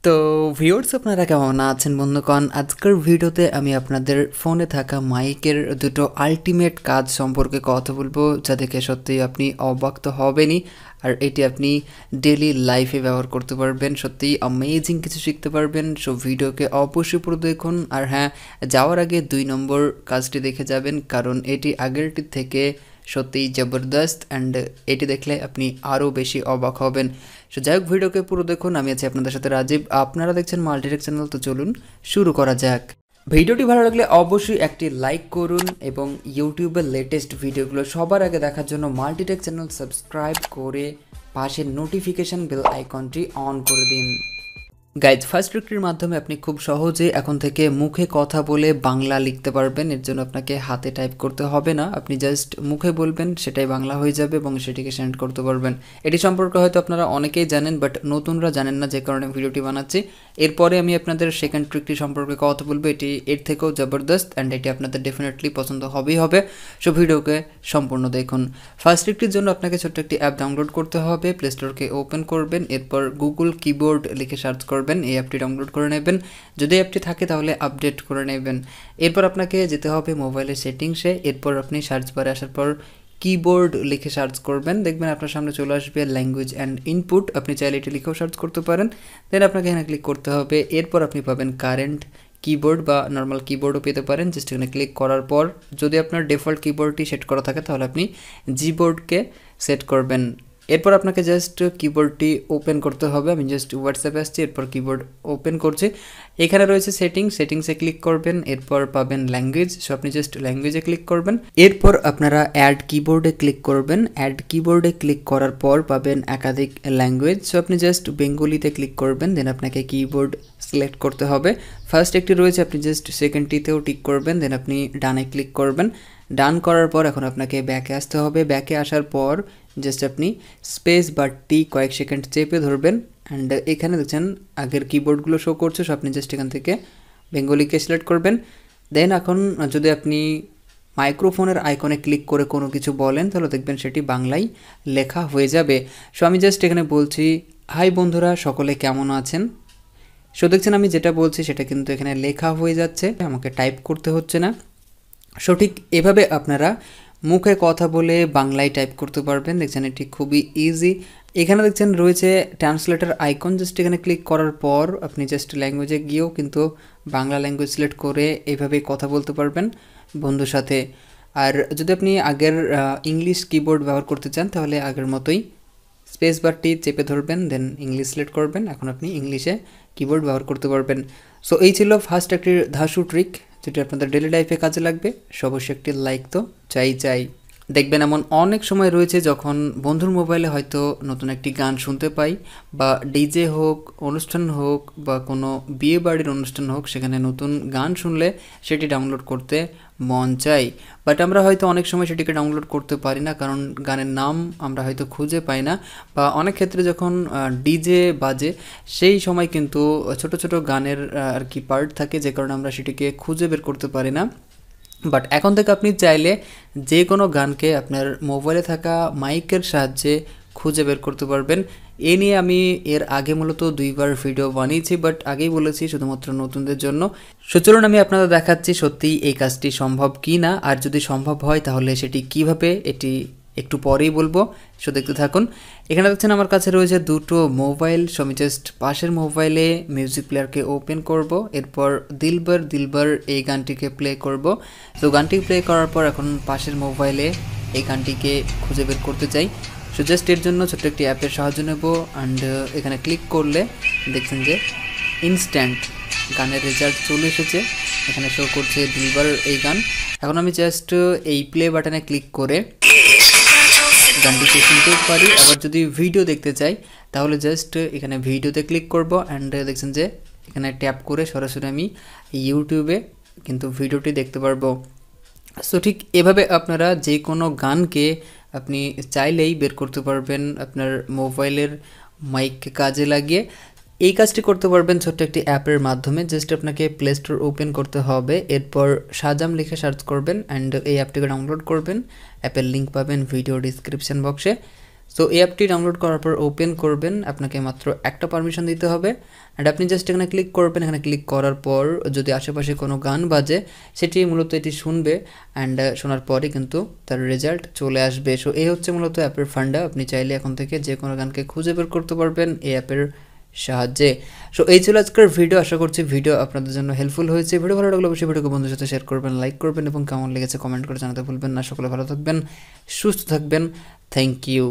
তো ভিউয়ার্স আপনারা কেমন আছেন বন্ধুগণ? আজকের ভিডিওতে আমি আপনাদের ফোনে থাকা মাইকের দুটো আল্টিমেট কাজ সম্পর্কে কথা বলবো, যা দেখে সত্যিই আপনি অবাক তো হবেনই, আর এটি আপনি ডেলি লাইফে ব্যবহার করতে পারবেন। সত্যিই অ্যামেজিং কিছু শিখতে পারবেন। সো ভিডিওকে অবশ্যই পুরো দেখুন। আর হ্যাঁ, যাওয়ার আগে 2 নম্বর কাজটি দেখে যাবেন, কারণ এটি আগেরটির থেকে সত্যিই জবরদস্ত, অ্যান্ড এটি দেখলে আপনি আরও বেশি অবাক হবেন। সো যাই হোক, ভিডিওকে পুরো দেখুন। আমি আছি আপনাদের সাথে রাজীব, আপনারা দেখছেন মাল্টিটেক চ্যানেল। তো চলুন শুরু করা যাক। ভিডিওটি ভালো লাগলে অবশ্যই একটি লাইক করুন এবং ইউটিউবের লেটেস্ট ভিডিওগুলো সবার আগে দেখার জন্য মাল্টিটেক চ্যানেল সাবস্ক্রাইব করে পাশের নোটিফিকেশন বেল আইকনটি অন করে দিন। গাইজ, ফার্স্ট ট্রিকটির মাধ্যমে আপনি খুব সহজে এখন থেকে মুখে কথা বলে বাংলা লিখতে পারবেন। এর জন্য আপনাকে হাতে টাইপ করতে হবে না, আপনি জাস্ট মুখে বলবেন, সেটাই বাংলা হয়ে যাবে এবং সেটিকে সেন্ড করতে পারবেন। এটি সম্পর্কে হয়তো আপনারা অনেকেই জানেন, বাট নতুনরা জানেন না, যে কারণে ভিডিওটি বানাচ্ছি। এরপরে আমি আপনাদের সেকেন্ড ট্রিকটি সম্পর্কে কথা বলবো। এটি এর থেকেও জবরদস্ত, অ্যান্ড এটি আপনাদের ডেফিনেটলি পছন্দ হবেই হবে। সো ভিডিওকে সম্পূর্ণ দেখুন। ফার্স্ট ট্রিকটির জন্য আপনাকে ছোট্ট একটি অ্যাপ ডাউনলোড করতে হবে। প্লে স্টোরকে ওপেন করবেন, এরপর গুগল কিবোর্ড লিখে সার্চ করবেন, এই অ্যাপটি ডাউনলোড করে নেবেন। যদি অ্যাপটি থাকে তাহলে আপডেট করে নেবেন। এরপর আপনাকে যেতে হবে মোবাইলের সেটিংসে, এরপর আপনি সার্চ বারে আসার পর কিবোর্ড লিখে সার্চ করবেন, দেখবেন আপনার সামনে চলে আসবে ল্যাঙ্গুয়েজ অ্যান্ড ইনপুট। আপনি চাইলে এটি লিখেও সার্চ করতে পারেন। দেন আপনাকে এখানে ক্লিক করতে হবে। এরপর আপনি পাবেন কারেন্ট কিবোর্ড বা নর্মাল কিবোর্ডও পেতে পারেন। জাস্ট এখানে ক্লিক করার পর যদি আপনার ডিফল্ট কিবোর্ডটি সেট করা থাকে তাহলে আপনি জিবোর্ডকে সেট করবেন। এরপর আপনাকে জাস্ট কিবোর্ডটি ওপেন করতে হবে। আমি জাস্ট হোয়াটসঅ্যাপে আসছি, এরপর কিবোর্ড ওপেন করছি। এখানে রয়েছে সেটিংসে ক্লিক করবেন, এরপর পাবেন ল্যাঙ্গুয়েজ। সো আপনি জাস্ট ল্যাঙ্গুয়েজে ক্লিক করবেন। এরপর আপনারা অ্যাড কিবোর্ডে ক্লিক করবেন। অ্যাড কিবোর্ডে ক্লিক করার পর পাবেন একাধিক ল্যাঙ্গুয়েজ। সো আপনি জাস্ট বেঙ্গলিতে ক্লিক করবেন, দেন আপনাকে কিবোর্ড সিলেক্ট করতে হবে। ফার্স্ট একটি রয়েছে, আপনি জাস্ট সেকেন্ডটিতেও টিক করবেন, দেন আপনি ডানে ক্লিক করবেন। ডান করার পর এখন আপনাকে ব্যাকে আসতে হবে। ব্যাকে আসার পর জাস্ট আপনি স্পেস বা টি কয়েক সেকেন্ড চেপে ধরবেন, অ্যান্ড এখানে দেখছেন আগের কিবোর্ডগুলো শো করছে। সো আপনি জাস্ট এখান থেকে বেঙ্গলিকে সিলেক্ট করবেন। দেন এখন যদি আপনি মাইক্রোফোনের আইকনে ক্লিক করে কোনো কিছু বলেন তাহলে দেখবেন সেটি বাংলায় লেখা হয়ে যাবে। সো আমি জাস্ট এখানে বলছি, হাই বন্ধুরা, সকলে কেমন আছেন। সো দেখছেন আমি যেটা বলছি সেটা কিন্তু এখানে লেখা হয়ে যাচ্ছে, আমাকে টাইপ করতে হচ্ছে না। সঠিক এভাবে আপনারা মুখে কথা বলে বাংলায় টাইপ করতে পারবেন। দেখছেন এটি খুবই ইজি। এখানে দেখছেন রয়েছে ট্রান্সলেটর আইকন, জাস্ট এখানে ক্লিক করার পর আপনি জাস্ট ল্যাঙ্গুয়েজে গিয়েও কিন্তু বাংলা ল্যাঙ্গুয়েজ সিলেক্ট করে এইভাবেই কথা বলতে পারবেন বন্ধুর সাথে। আর যদি আপনি আগের ইংলিশ কিবোর্ড ব্যবহার করতে চান তাহলে আগের মতোই স্পেস বারটি চেপে ধরবেন, দেন ইংলিশ সিলেক্ট করবেন। এখন আপনি ইংলিশে কিবোর্ড ব্যবহার করতে পারবেন। সো এই ছিল ফার্স্ট একটি ধাসু ট্রিক, যেটি আপনাদের ডেলি লাইফে কাজে লাগবে। অবশ্যই একটি লাইক তো চাই। দেখবেন এমন অনেক সময় রয়েছে যখন বন্ধুর মোবাইলে হয়তো নতুন একটি গান শুনতে পাই, বা ডিজে হোক, অনুষ্ঠান হোক, বা কোনো বিয়ে বাড়ির অনুষ্ঠান হোক, সেখানে নতুন গান শুনলে সেটি ডাউনলোড করতে মন চাই, বাট আমরা হয়তো অনেক সময় সেটিকে ডাউনলোড করতে পারি না, কারণ গানের নাম আমরা হয়তো খুঁজে পাই না। বা অনেক ক্ষেত্রে যখন ডিজে বাজে সেই সময় কিন্তু ছোট ছোট গানের আর কি পার্ট থাকে, যে কারণে আমরা সেটিকে খুঁজে বের করতে পারি না। বাট এখন থেকে আপনি চাইলে যে কোনো গানকে আপনার মোবাইলে থাকা মাইকের সাহায্যে খুঁজে বের করতে পারবেন। এ নিয়ে আমি এর আগে মূলত 2বার ভিডিও বানিয়েছি, বাট আগেই বলেছি শুধুমাত্র নতুনদের জন্য। সো চলুন আমি আপনাদের দেখাচ্ছি সত্যিই এই কাজটি সম্ভব কি না, আর যদি সম্ভব হয় তাহলে সেটি কিভাবে, এটি একটু পরেই বলবো। সো দেখতে থাকুন। এখানে দেখছেন আমার কাছে রয়েছে দুটো মোবাইল। সো আমি জাস্ট পাশের মোবাইলে মিউজিক প্লেয়ারকে ওপেন করব, এরপর দিলবার দিলবার এই গানটিকে প্লে করব। সো গানটি প্লে করার পর এখন পাশের মোবাইলে এই গানটিকে খুঁজে বের করতে চাই। সো জাস্ট এর জন্য ছোট্ট একটি অ্যাপের সাহায্য নেব, অ্যান্ড এখানে ক্লিক করলে দেখছেন যে ইনস্ট্যান্ট গানের রেজাল্ট চলে এসেছে। এখানে শো করছে দিলবার এই গান। এখন আমি জাস্ট এই প্লে বাটনে ক্লিক করে গানটিকে শুনতেও পারি। আবার যদি ভিডিও দেখতে চাই তাহলে জাস্ট এখানে ভিডিওতে ক্লিক করব, অ্যান্ড দেখছেন যে এখানে ট্যাপ করে সরাসরি আমি ইউটিউবে কিন্তু ভিডিওটি দেখতে পারবো। সো ঠিক এভাবে আপনারা যে কোনো গানকে আপনি চাইলেই বের করতে পারবেন আপনার মোবাইলের মাইককে কাজে লাগিয়ে। এই কাজটি করতে পারবেন ছোট্ট একটি অ্যাপের মাধ্যমে। জাস্ট আপনাকে প্লে স্টোর ওপেন করতে হবে, এরপর শাজাম লিখে সার্চ করবেন, অ্যান্ড এই অ্যাপটিকে ডাউনলোড করবেন। অ্যাপের লিঙ্ক পাবেন ভিডিও ডিসক্রিপশন বক্সে। সো এই অ্যাপটি ডাউনলোড করার পর ওপেন করবেন, আপনাকে মাত্র একটা পারমিশন দিতে হবে অ্যান্ড আপনি জাস্ট এখানে ক্লিক করবেন। এখানে ক্লিক করার পর যদি আশেপাশে কোনো গান বাজে সেটি মূলত এটি শুনবে অ্যান্ড শোনার পরে কিন্তু তার রেজাল্ট চলে আসবে। সো এই হচ্ছে মূলত অ্যাপের ফান্ডা। আপনি চাইলে এখন থেকে যে কোনো গানকে খুঁজে বের করতে পারবেন এই অ্যাপের সাহায্যে। সো এই ছিল আজকের ভিডিও। আশা করছি ভিডিও আপনাদের জন্য হেল্পফুল হয়েছে। ভিডিও ভালো লাগলে অবশ্যই ভিডিওকে বন্ধুদের সাথে শেয়ার করবেন, লাইক করবেন এবং কেমন লেগেছে কমেন্ট করে জানাতে ভুলবেন না। সকলে ভালো থাকবেন, সুস্থ থাকবেন। Thank you.